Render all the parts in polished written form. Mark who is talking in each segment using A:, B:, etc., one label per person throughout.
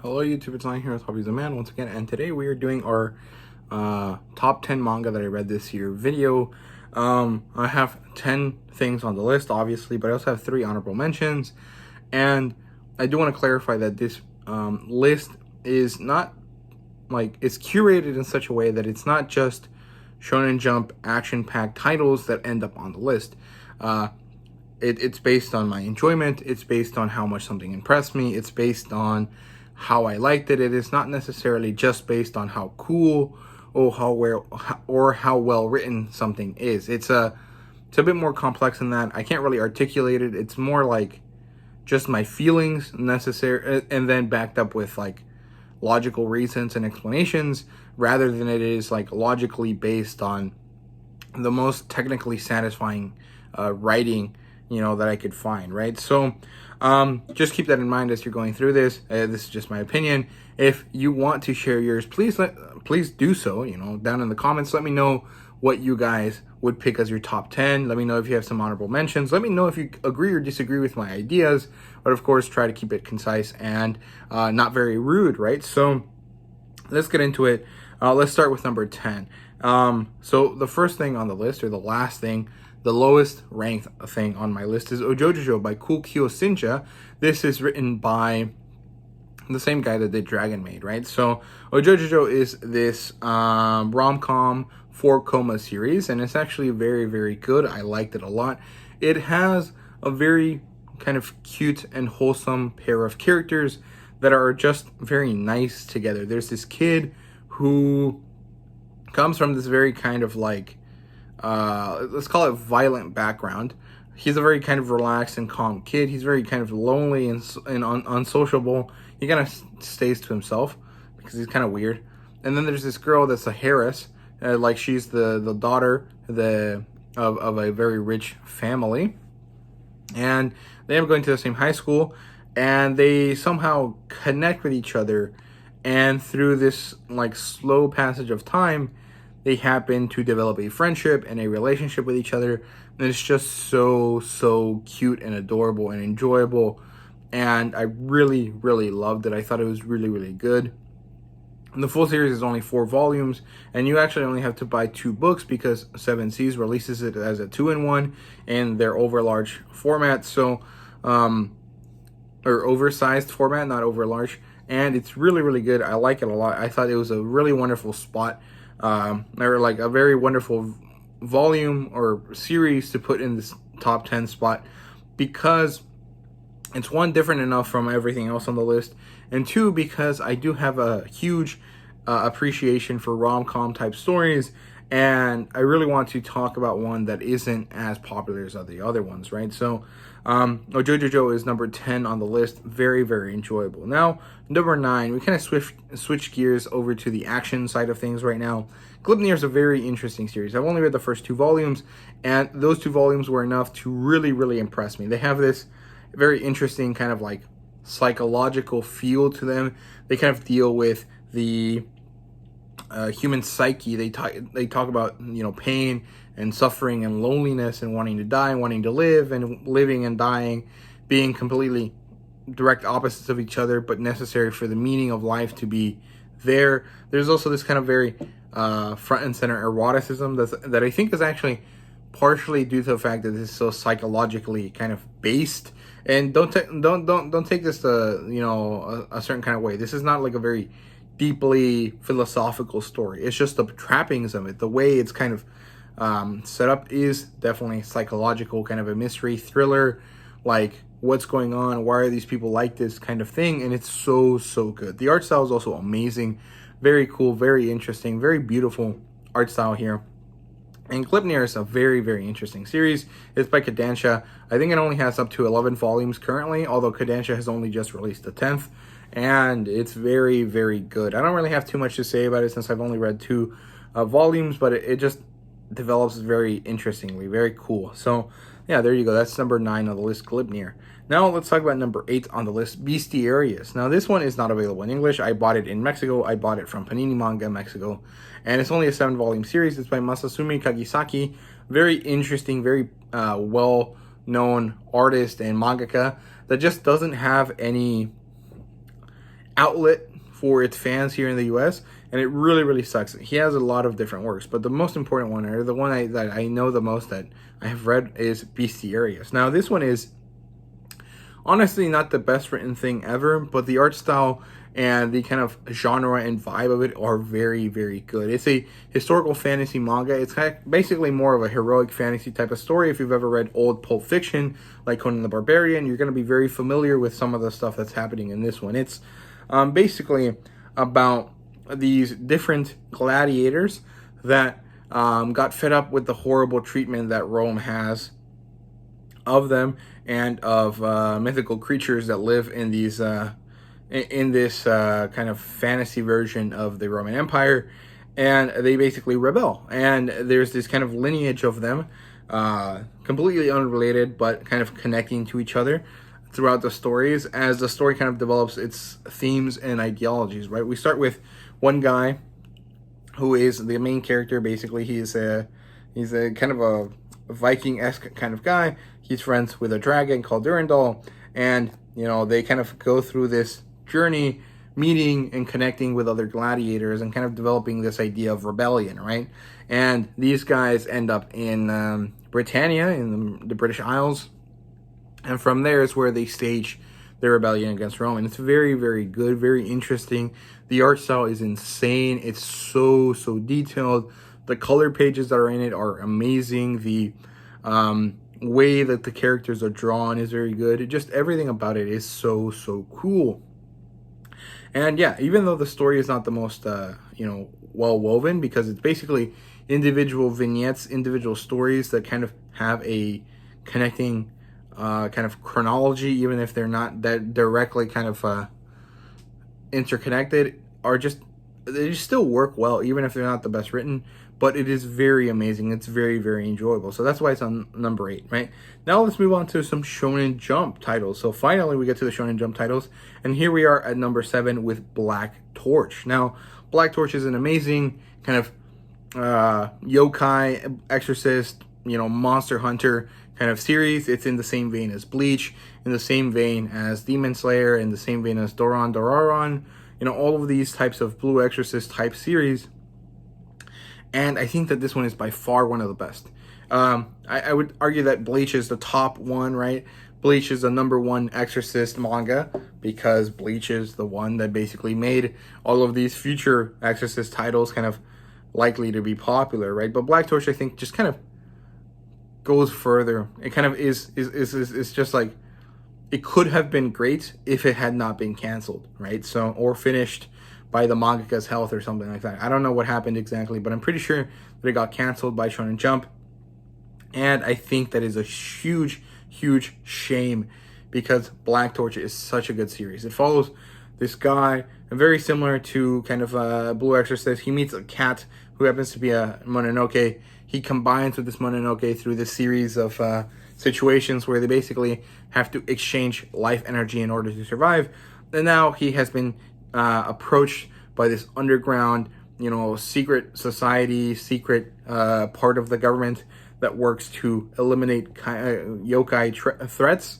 A: Hello YouTube, it's Lion here with Hobbies of Man once again, and today we are doing our top 10 manga that I read this year video. I have 10 things on the list, obviously, but I also have 3 honorable mentions. And I do want to clarify that this list is not, it's curated in such a way that it's not just Shonen Jump action-packed titles that end up on the list. It's based on my enjoyment, it's based on how much something impressed me, it's based on how I liked it. It is not necessarily just based on how cool or how well written something is. It's a bit more complex than that. I can't really articulate it. It's more like just my feelings necessary, and then backed up with like logical reasons and explanations, rather than it is like logically based on the most technically satisfying writing that I could find, right? So just keep that in mind as you're going through this. This is just my opinion. If you want to share yours, please do so, down in the comments. Let me know what you guys would pick as your top 10. Let me know if you have some honorable mentions. Let me know if you agree or disagree with my ideas, but of course try to keep it concise and not very rude, right? So let's get into it. Let's start with number 10. So the first thing on the list, or the last thing, the lowest ranked thing on my list, is Ojojojo by Kukyo Shinja. This is written by the same guy that did Dragon Maid, right? So Ojojojo is this rom-com 4-coma series, and it's actually very, very good. I liked it a lot. It has a very kind of cute and wholesome pair of characters that are just very nice together. There's this kid who comes from this very kind of like let's call it violent background. He's a very kind of relaxed and calm kid. He's very kind of lonely and unsociable. He kind of stays to himself because he's kind of weird. And then there's this girl that's a Harris, like she's the daughter of a very rich family, and they end up going to the same high school, and they somehow connect with each other. And through this like slow passage of time, they happen to develop a friendship and a relationship with each other. And it's just so cute and adorable and enjoyable. And I really, really loved it. I thought it was really, really good. And the full series is only 4 volumes. And you actually only have to buy 2 books because 7 Seas releases it as a 2-in-1 in their overlarge format. So, or oversized format, not overlarge. And it's really, really good. I like it a lot. I thought it was a really wonderful spot. Or like a very wonderful volume or series to put in this top 10 spot, because it's, 1, different enough from everything else on the list, and 2, because I do have a huge appreciation for rom-com type stories, and I really want to talk about one that isn't as popular as the other ones, right? So Ojojojo is number 10 on the list. Very, very enjoyable. Now, number 9, we kind of switch gears over to the action side of things right now. Gleipnir is a very interesting series. I've only read the first 2 volumes, and those 2 volumes were enough to really, really impress me. They have this very interesting kind of like psychological feel to them. They kind of deal with the human psyche. They talk about pain and suffering and loneliness and wanting to die and wanting to live, and living and dying being completely direct opposites of each other, but necessary for the meaning of life to be there. There's also this kind of very front and center eroticism that I think is actually partially due to the fact that this is so psychologically kind of based. And don't take this to a certain kind of way. This is not like a very deeply philosophical story. It's just the trappings of it. The way it's kind of set up is definitely psychological, kind of a mystery thriller, like what's going on, why are these people like this kind of thing. And it's so good. The art style is also amazing, very cool, very interesting, very beautiful art style here. And Gleipnir is a very, very interesting series. It's by Kodansha. I think it only has up to 11 volumes currently, although Kodansha has only just released the 10th. And it's very, very good. I don't really have too much to say about it since I've only read 2 volumes, but it just develops very interestingly, very cool. So yeah, there you go. That's number 9 on the list, Gleipnir. Now let's talk about number 8 on the list, Bestiarius. Now this one is not available in English. I bought it in Mexico. I bought it from Panini Manga Mexico, and it's only a 7-volume series. It's by Masasumi Kagisaki. Very interesting, very well-known artist and mangaka that just doesn't have any outlet for its fans here in the US, and it really, really sucks. He has a lot of different works, but the most important one, or the one that I know the most that I have read, is Bestiarius. Now, this one is honestly not the best written thing ever, but the art style and the kind of genre and vibe of it are very, very good. It's a historical fantasy manga. It's kind of basically more of a heroic fantasy type of story. If you've ever read old Pulp Fiction, like Conan the Barbarian, you're going to be very familiar with some of the stuff that's happening in this one. It's basically about these different gladiators that got fed up with the horrible treatment that Rome has of them and of mythical creatures that live in these in this kind of fantasy version of the Roman Empire, and they basically rebel. And there's this kind of lineage of them, completely unrelated, but kind of connecting to each other throughout the stories as the story kind of develops its themes and ideologies, right? We start with one guy who is the main character. Basically, he's a kind of a Viking-esque kind of guy. He's friends with a dragon called Durandal, and they kind of go through this journey, meeting and connecting with other gladiators and kind of developing this idea of rebellion, right? And these guys end up in Britannia, in the British Isles, and from there is where they stage their rebellion against Rome. And it's very, very good, very interesting. The art style is insane. It's so detailed. The color pages that are in it are amazing. The way that the characters are drawn is very good. Just everything about it is so cool. And yeah, even though the story is not the most, well woven, because it's basically individual vignettes, individual stories that kind of have a connecting kind of chronology, even if they're not that directly kind of interconnected, they just still work well, even if they're not the best written. But it is very amazing. It's very, very enjoyable. So that's why it's on number 8, right? Now let's move on to some Shonen Jump titles. So finally we get to the Shonen Jump titles. And here we are at number 7 with Black Torch. Now, Black Torch is an amazing kind of yokai, exorcist, monster hunter kind of series. It's in the same vein as Bleach, in the same vein as Demon Slayer, in the same vein as Doraemon. All of these types of Blue Exorcist type series. And I think that this one is by far one of the best. I would argue that Bleach is the top one, right? Bleach is the number 1 Exorcist manga because Bleach is the one that basically made all of these future Exorcist titles kind of likely to be popular, right? But Black Torch, I think, just kind of goes further. It kind of is just like, it could have been great if it had not been canceled, right? So, or finished by the mangaka's health or something like that. I don't know what happened exactly, but I'm pretty sure that it got canceled by Shonen Jump. And I think that is a huge shame because Black Torch is such a good series. It follows this guy, very similar to kind of Blue Exorcist. He meets a cat who happens to be a Mononoke. He combines with this Mononoke through this series of situations where they basically have to exchange life energy in order to survive. And now he has been approached by this underground, secret society, secret part of the government that works to eliminate yokai threats.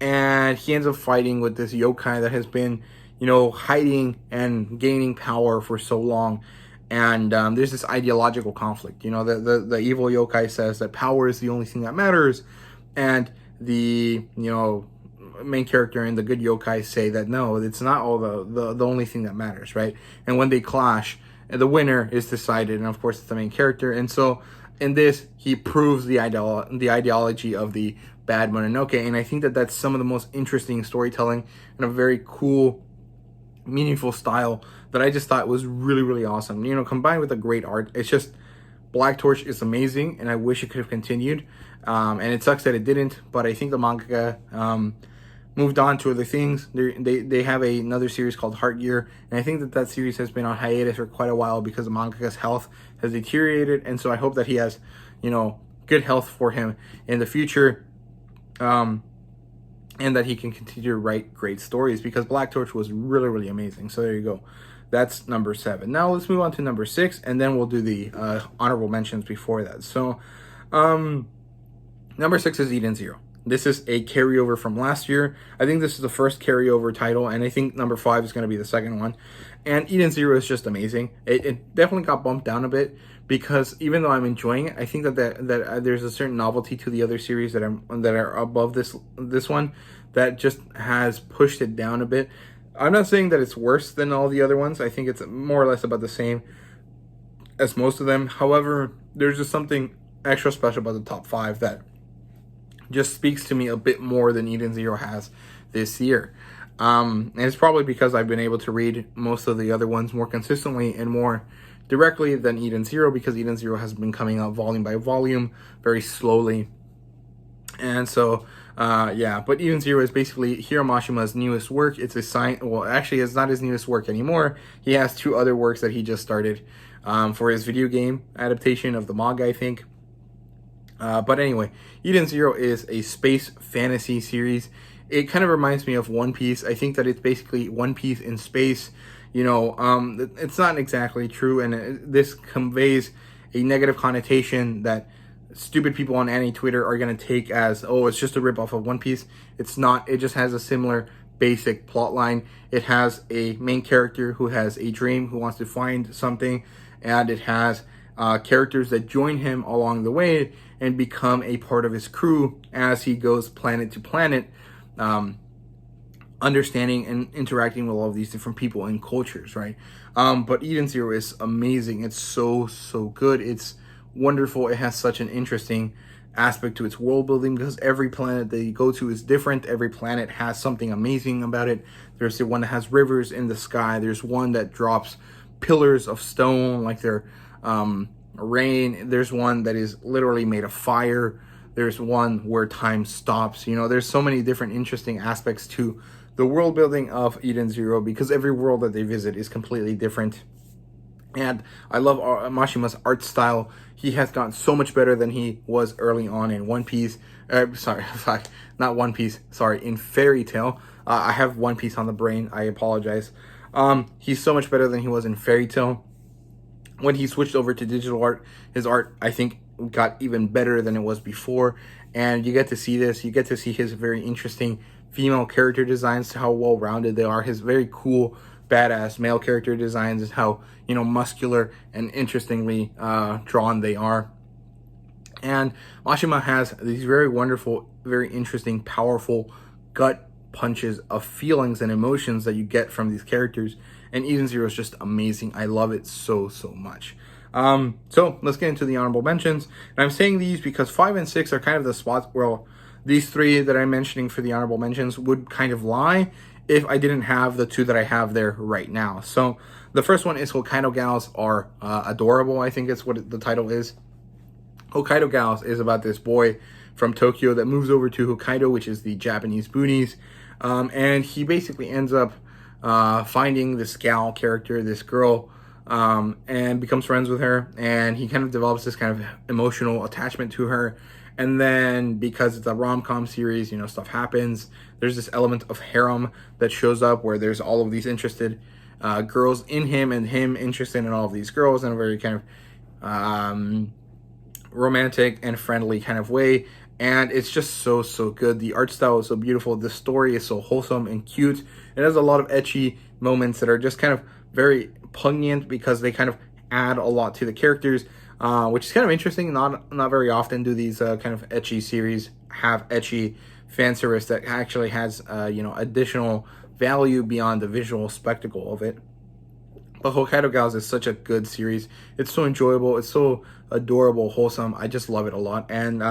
A: And he ends up fighting with this yokai that has been, hiding and gaining power for so long. And there's this ideological conflict. The evil yokai says that power is the only thing that matters. And the, main character and the good yokai say that no, it's not all the only thing that matters, right? And when they clash, the winner is decided, and of course it's the main character. And so in this, he proves the ideology of the bad Mononoke, and I think that that's some of the most interesting storytelling and a very cool, meaningful style that I just thought was really awesome. Combined with the great art, it's just, Black Torch is amazing, and I wish it could have continued. And it sucks that it didn't, but I think the mangaka moved on to other things. They have another series called Heart Gear, and I think that series has been on hiatus for quite a while because the mangaka's health has deteriorated, and so I hope that he has, good health for him in the future, and that he can continue to write great stories because Black Torch was really amazing. So there you go. That's number 7. Now let's move on to number 6, and then we'll do the honorable mentions before that. So, number 6 is Eden Zero. This is a carryover from last year. I think this is the first carryover title, and I think number 5 is going to be the second one. And Eden Zero is just amazing. It definitely got bumped down a bit because even though I'm enjoying it, I think that there's a certain novelty to the other series that are above this one that just has pushed it down a bit. I'm not saying that it's worse than all the other ones. I think it's more or less about the same as most of them. However, there's just something extra special about the top 5 that just speaks to me a bit more than Eden Zero has this year. And it's probably because I've been able to read most of the other ones more consistently and more directly than Eden Zero, because Eden Zero has been coming out volume by volume very slowly. And so, yeah, but Eden Zero is basically Hiro Mashima's newest work. It's well, actually, it's not his newest work anymore. He has 2 other works that he just started for his video game adaptation of the manga, I think. But anyway, Eden Zero is a space fantasy series. It kind of reminds me of One Piece. I think that it's basically One Piece in space. You know, it's not exactly true, and this conveys a negative connotation that stupid people on anti-Twitter are going to take as, oh, it's just a ripoff of One Piece. It's not. It just has a similar basic plot line. It has a main character who has a dream, who wants to find something, and it has characters that join him along the way and become a part of his crew as he goes planet to planet, understanding and interacting with all of these different people and cultures, right? But Eden Zero is amazing. It's so good. It's wonderful. It has such an interesting aspect to its world building because every planet that you go to is different. Every planet has something amazing about it. There's the one that has rivers in the sky. There's one that drops pillars of stone like they're rain. There's one that is literally made of fire. There's one where time stops. You know, there's so many different interesting aspects to the world building of Eden Zero because every world that they visit is completely different. And I love Mashima's art style. He has gotten so much better than he was early on in One Piece. Sorry, not One Piece. Sorry, in Fairy Tail. I have One Piece on the brain. I apologize. He's so much better than he was in Fairy Tail. When he switched over to digital art, his art, I think, got even better than it was before. And you get to see this. You get to see his very interesting female character designs, how well-rounded they are. His very cool, badass male character designs, and how, you know, muscular and interestingly drawn they are. And Mashima has these very wonderful, very interesting, powerful gut punches of feelings and emotions that you get from these characters. And Eden Zero is just amazing. I love it so much. So let's get into the honorable mentions. And I'm saying these because 5 and 6 are kind of the spots where these 3 that I'm mentioning for the honorable mentions would kind of lie if I didn't have the 2 that I have there right now. So the first one is Hokkaido Gals Are Adorable, I think it's what the title is. Hokkaido Gals is about this boy from Tokyo that moves over to Hokkaido, which is the Japanese boonies. And he basically ends up finding this gal character, this girl, and becomes friends with her. And he kind of develops this kind of emotional attachment to her. And then because it's a rom-com series, you know, stuff happens. There's this element of harem that shows up where there's all of these interested girls in him and him interested in all of these girls in a very kind of romantic and friendly kind of way. And it's just so good. The art style is so beautiful. The story is so wholesome and cute. It has a lot of ecchi moments that are just kind of very poignant because they kind of add a lot to the characters, which is kind of interesting. Not very often do these kind of ecchi series have ecchi fan service that actually has you know, additional value beyond the visual spectacle of it. But Hokkaido Gals is such a good series. It's so enjoyable. It's so adorable, wholesome. I just love it a lot. And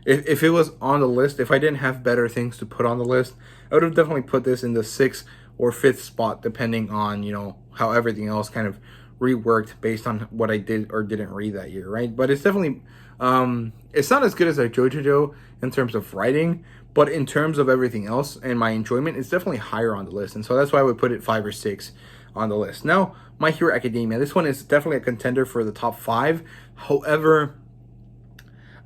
A: if it was on the list, if I didn't have better things to put on the list, I would have definitely put this in the 6th or 5th spot, depending on, you know, how everything else kind of reworked based on what I did or didn't read that year, right? But it's definitely, it's not as good as a JoJojo in terms of writing, but in terms of everything else and my enjoyment, it's definitely higher on the list. And so that's why I would put it 5 or 6 on the list. Now, My Hero Academia. This one is definitely a contender for the top 5. However,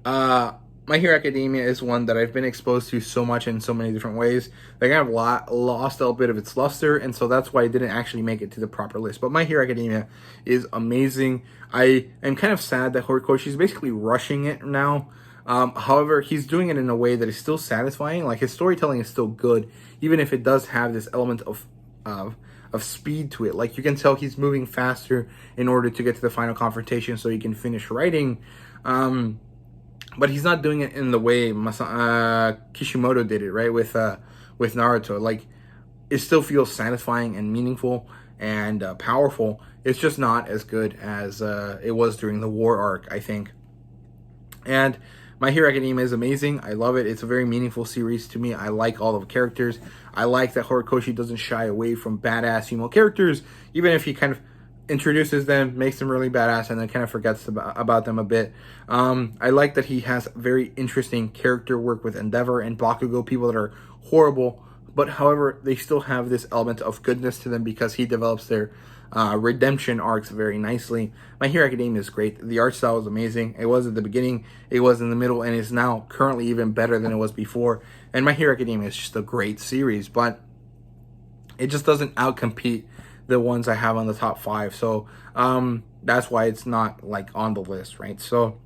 A: My Hero Academia is one that I've been exposed to so much in so many different ways. They kind of lost a little bit of its luster, and so that's why it didn't actually make it to the proper list. But My Hero Academia is amazing. I am kind of sad that Horikoshi is basically rushing it now. However, he's doing it in a way that is still satisfying. Like, his storytelling is still good, even if it does have this element of speed to it. Like, you can tell he's moving faster in order to get to the final confrontation so he can finish writing. But he's not doing it in the way Kishimoto did it, right? With Naruto. Like, it still feels satisfying and meaningful and powerful. It's just not as good as it was during the war arc, I think. And My Hero Academia is amazing. I love it. It's a very meaningful series to me. I like all of the characters. I like that Horikoshi doesn't shy away from badass female characters, even if he kind of introduces them, makes them really badass, and then kind of forgets about them a bit. I like that he has very interesting character work with Endeavor and Bakugo, people that are horrible, but however, they still have this element of goodness to them because he develops their redemption arcs very nicely. My Hero Academia is great. The art style is amazing. It was at the beginning, it was in the middle, and is now currently even better than it was before. And My Hero Academia is just a great series, but it just doesn't outcompete the ones I have on the top 5. So that's why it's not like on the list, right? So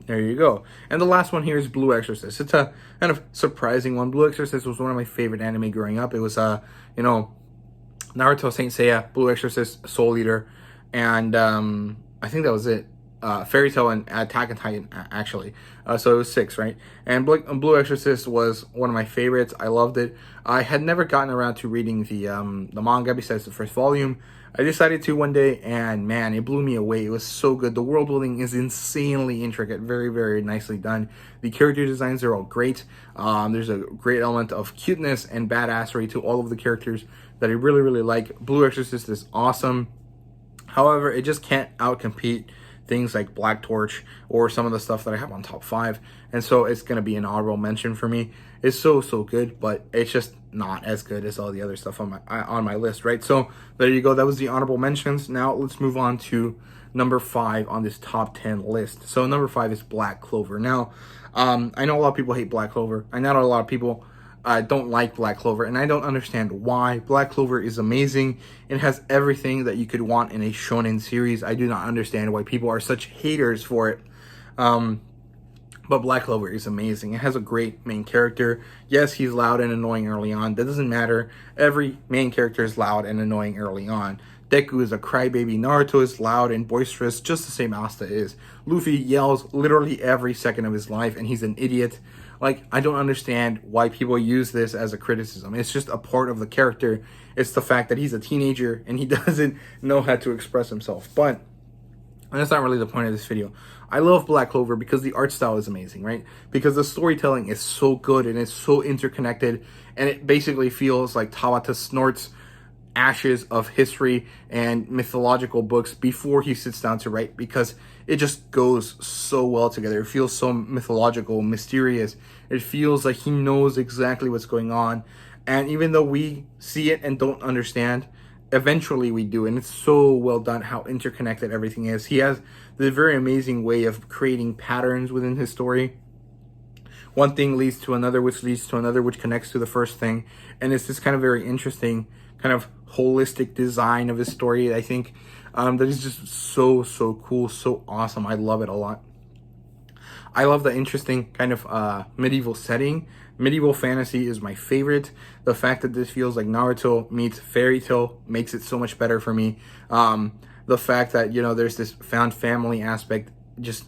A: there you go. And the last one here is Blue Exorcist. It's a kind of surprising one. Blue Exorcist was one of my favorite anime growing up. It was Naruto, Saint Seiya, Blue Exorcist, Soul Eater, and I think that was it. Fairy Tail and Attack on Titan, actually. So it was 6, right? And Blue Exorcist was one of my favorites. I loved it. I had never gotten around to reading the manga besides the first volume. I decided to one day, and man, it blew me away. It was so good. The world building is insanely intricate, very, very nicely done. The character designs are all great. There's a great element of cuteness and badassery to all of the characters that I really, really like. Blue Exorcist is awesome. However, it just can't outcompete things like Black Torch or some of the stuff that I have on top 5, and so it's going to be an honorable mention for me. It's so good, but it's just not as good as all the other stuff on my list, right? So there you go. That was the honorable mentions. Now let's move on to number 5 on this top 10 list. So number 5 is Black Clover. Now I know a lot of people hate Black Clover. I know a lot of people don't like Black Clover, and I don't understand why. Black Clover is amazing. It has everything that you could want in a shonen series. I do not understand why people are such haters for it. But Black Clover is amazing. It has a great main character. Yes, he's loud and annoying early on. That doesn't matter. Every main character is loud and annoying early on. Deku is a crybaby. Naruto is loud and boisterous, just the same Asta is. Luffy yells literally every second of his life, and he's an idiot. Like, I don't understand why people use this as a criticism. It's just a part of the character. It's the fact that he's a teenager and he doesn't know how to express himself. But that's not really the point of this video. I love Black Clover because the art style is amazing, right? Because the storytelling is so good and it's so interconnected, and it basically feels like Tabata snorts ashes of history and mythological books before he sits down to write, because it just goes so well together. It feels so mythological, mysterious. It feels like he knows exactly what's going on. And even though we see it and don't understand, eventually we do. And it's so well done how interconnected everything is. He has the very amazing way of creating patterns within his story. One thing leads to another, which leads to another, which connects to the first thing. And it's this kind of very interesting, kind of holistic design of his story, I think, that is just so cool, so awesome. I love it a lot. I love the interesting kind of medieval setting. Medieval fantasy is my favorite. The fact that this feels like Naruto meets Fairy Tail makes it so much better for me. The fact that, there's this found family aspect just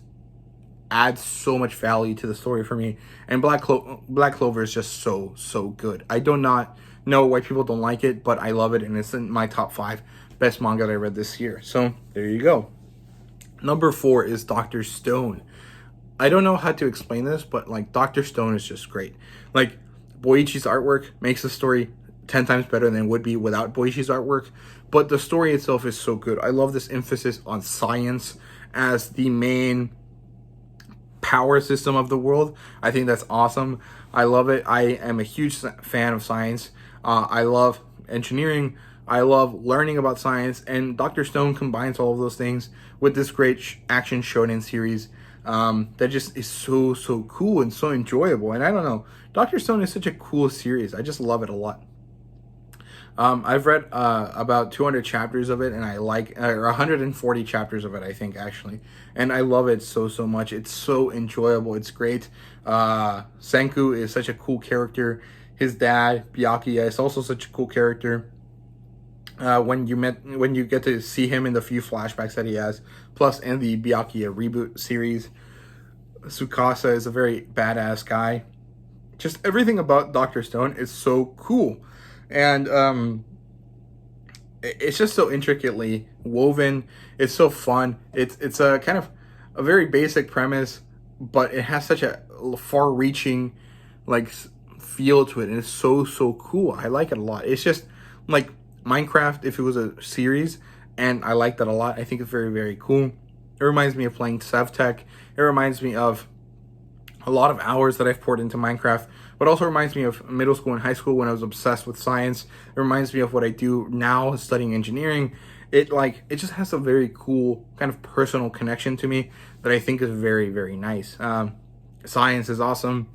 A: adds so much value to the story for me. And Black Clover is just so good. I do not know why people don't like it, but I love it, and it's in my top 5 best manga that I read this year. So there you go. Number 4 is Dr. Stone. I don't know how to explain this, but like, Dr. Stone is just great. Like, Boichi's artwork makes the story 10 times better than it would be without Boichi's artwork, but the story itself is so good. I love this emphasis on science as the main power system of the world. I think that's awesome. I love it. I am a huge fan of science. I love engineering. I love learning about science, and Dr. Stone combines all of those things with this great action shonen series that just is so cool and so enjoyable. And I don't know, Dr. Stone is such a cool series. I just love it a lot. I've read about 200 chapters of it, and I like, or 140 chapters of it, I think, actually. And I love it so much. It's so enjoyable. It's great. Senku is such a cool character. His dad, Byakuya, is also such a cool character. When you get to see him in the few flashbacks that he has, plus in the Byakuya reboot series, Tsukasa is a very badass guy. Just everything about Dr. Stone is so cool. And it's just so intricately woven. It's so fun. It's a kind of a very basic premise, but it has such a far-reaching like feel to it, and it's so cool. I like it a lot. It's just like Minecraft if it was a series, and I like that a lot. I think it's very cool. It reminds me of playing SevTech. It reminds me of a lot of hours that I've poured into Minecraft, but also reminds me of middle school and high school when I was obsessed with science. It reminds me of what I do now studying engineering. It just has a very cool kind of personal connection to me that I think is very nice. Science is awesome.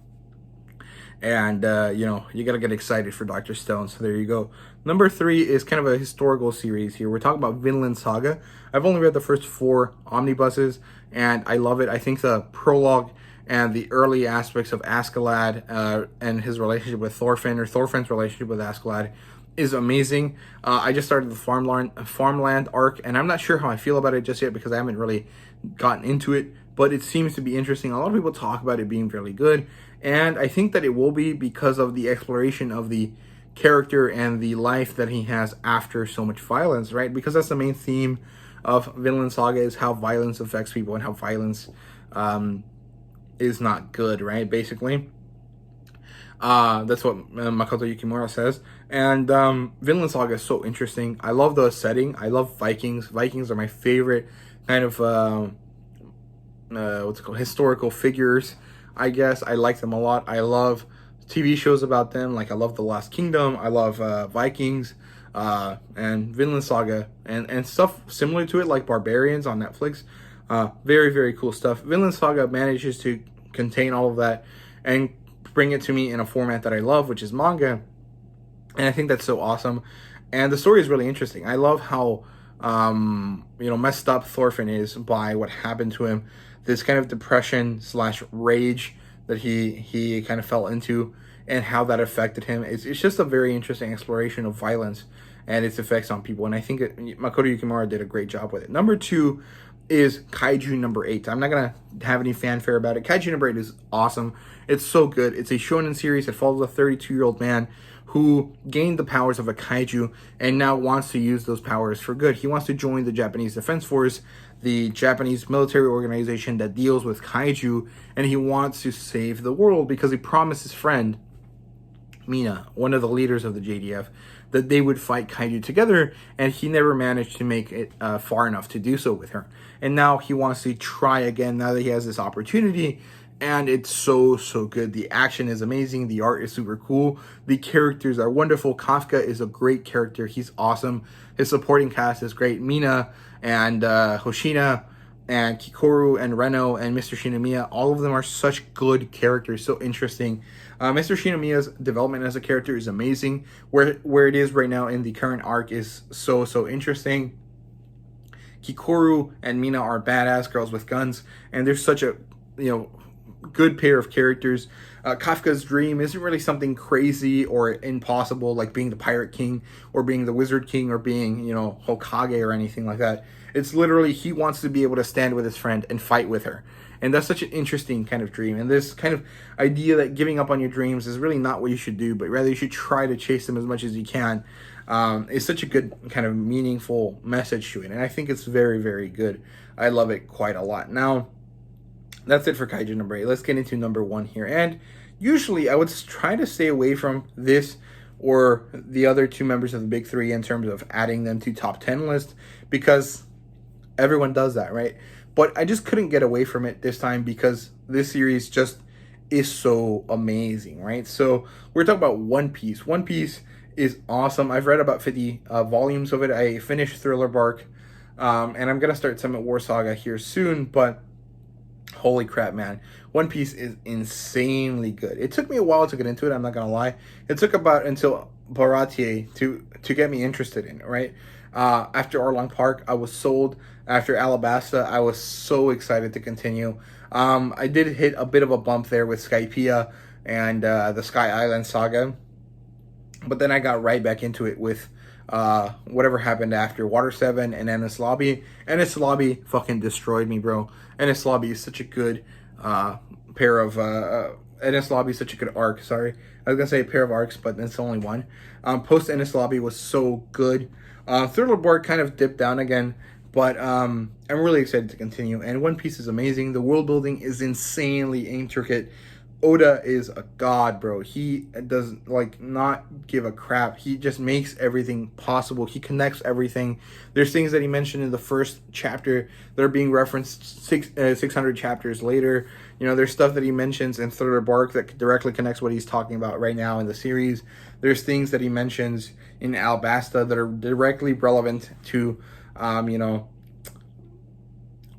A: And, you gotta get excited for Dr. Stone. So there you go. Number 3 is kind of a historical series here. We're talking about Vinland Saga. I've only read the first 4 omnibuses, and I love it. I think the prologue and the early aspects of Askeladd and his relationship with Thorfinn, or Thorfinn's relationship with Askeladd, is amazing. I just started the farmland arc, and I'm not sure how I feel about it just yet because I haven't really gotten into it, but it seems to be interesting. A lot of people talk about it being fairly good, and I think that it will be because of the exploration of the character and the life that he has after so much violence, right? Because that's the main theme of Vinland Saga, is how violence affects people and how violence is not good, right? Basically. That's what Makoto Yukimura says. And Vinland Saga is so interesting. I love the setting. I love Vikings. Vikings are my favorite kind of historical figures, I guess. I like them a lot. I love TV shows about them. Like I love The Last Kingdom. I love Vikings and Vinland Saga and stuff similar to it, like Barbarians on Netflix. Very cool stuff. Vinland Saga manages to contain all of that and bring it to me in a format that I love, which is manga. And I think that's so awesome. And the story is really interesting. I love how messed up Thorfinn is by what happened to him. This kind of depression / rage that he kind of fell into, and how that affected him. It's just a very interesting exploration of violence and its effects on people. And I think Makoto Yukimura did a great job with it. Number 2 is Kaiju number 8. I'm not going to have any fanfare about it. Kaiju number 8 is awesome. It's so good. It's a shonen series that follows a 32-year-old man who gained the powers of a kaiju and now wants to use those powers for good. He wants to join the Japanese Defense Force, the Japanese military organization that deals with kaiju, and he wants to save the world because he promised his friend, Mina, one of the leaders of the JDF, that they would fight kaiju together, and he never managed to make it far enough to do so with her. And now he wants to try again now that he has this opportunity, and it's so good. The action is amazing. The art is super cool. The characters are wonderful. Kafka is a great character. He's awesome. His supporting cast is great. Mina and Hoshina and Kikoru and Reno and Mr. Shinomiya, all of them are such good characters, so interesting. Mr. Shinomiya's development as a character is amazing. Where it is right now in the current arc is so interesting. Kikoru and Mina are badass girls with guns, and they're such a good pair of characters. Kafka's dream isn't really something crazy or impossible like being the Pirate King or being the Wizard King or being, Hokage or anything like that. It's literally he wants to be able to stand with his friend and fight with her. And that's such an interesting kind of dream. And this kind of idea that giving up on your dreams is really not what you should do, but rather you should try to chase them as much as you can. Is such a good kind of meaningful message to it. And I think it's very good. I love it quite a lot. Now, that's it for Kaiju number 8. Let's get into number 1 here. And usually I would try to stay away from this or the other 2 members of the big 3 in terms of adding them to top 10 list, because everyone does that, right? But I just couldn't get away from it this time because this series just is so amazing, right? So we're talking about One Piece. One Piece is awesome. I've read about 50 volumes of it. I finished Thriller Bark, and I'm going to start Summit War Saga here soon, but holy crap, man. One Piece is insanely good. It took me a while to get into it, I'm not going to lie. It took about until Baratier to get me interested in it, right? After Arlong Park, I was sold. After Alabasta, I was so excited to continue. I did hit a bit of a bump there with Skypiea and the Sky Island saga, but then I got right back into it with whatever happened after Water 7 and Ennis Lobby. Ennis Lobby fucking destroyed me, bro. Ennis Lobby is such a good pair of Ennis Lobby is such a good arc. Sorry, I was gonna say a pair of arcs, but it's only one. Post Ennis Lobby was so good. Thriller Bark kind of dipped down again, but I'm really excited to continue. And One Piece is amazing. The world building is insanely intricate. Oda is a god, bro. He does like not give a crap. He just makes everything possible. He connects everything. There's things that he mentioned in the first chapter that are being referenced 600 chapters later. You know, there's stuff that he mentions in Thriller Bark that directly connects what he's talking about right now in the series. There's things that he mentions in Alabasta that are directly relevant to, you know,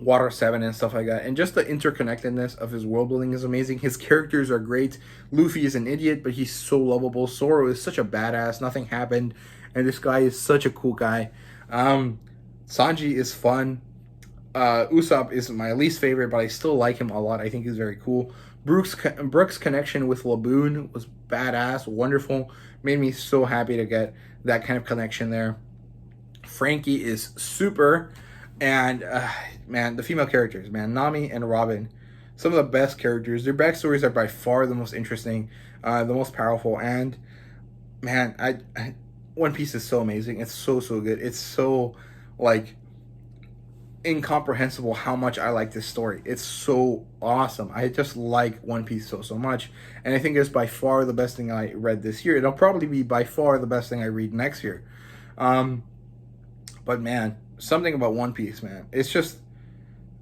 A: Water 7 and stuff like that. And just the interconnectedness of his world building is amazing. His characters are great. Luffy is an idiot, but he's so lovable. Zoro is such a badass. Nothing happened. And this guy is such a cool guy. Sanji is fun. Usopp is my least favorite, but I still like him a lot. I think he's very cool. Brooks' connection with Laboon was badass, wonderful. Made me so happy to get that kind of connection there. Frankie is super. And, man, the female characters, man, Nami and Robin, some of the best characters. Their backstories are by far the most interesting, the most powerful. And, man, One Piece is so amazing. It's so, so good. It's so, like, incomprehensible how much I like this story. It's so awesome. I just like One Piece so, so much. And I think it's by far the best thing I read this year. It'll probably be by far the best thing I read next year. But, man, something about One Piece, man, it's just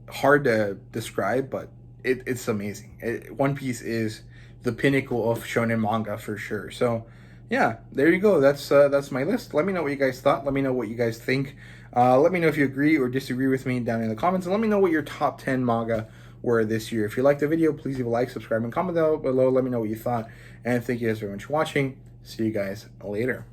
A: hard to describe, but it's amazing. One Piece is the pinnacle of shonen manga for sure. So yeah, there you go. That's my list. Let me know what you guys thought. Let me know what you guys think. Let me know if you agree or disagree with me down in the comments, and let me know what your top 10 manga were this year. If you liked the video, please leave a like, subscribe, and comment down below. Let me know what you thought, and thank you guys very much for watching. See you guys later.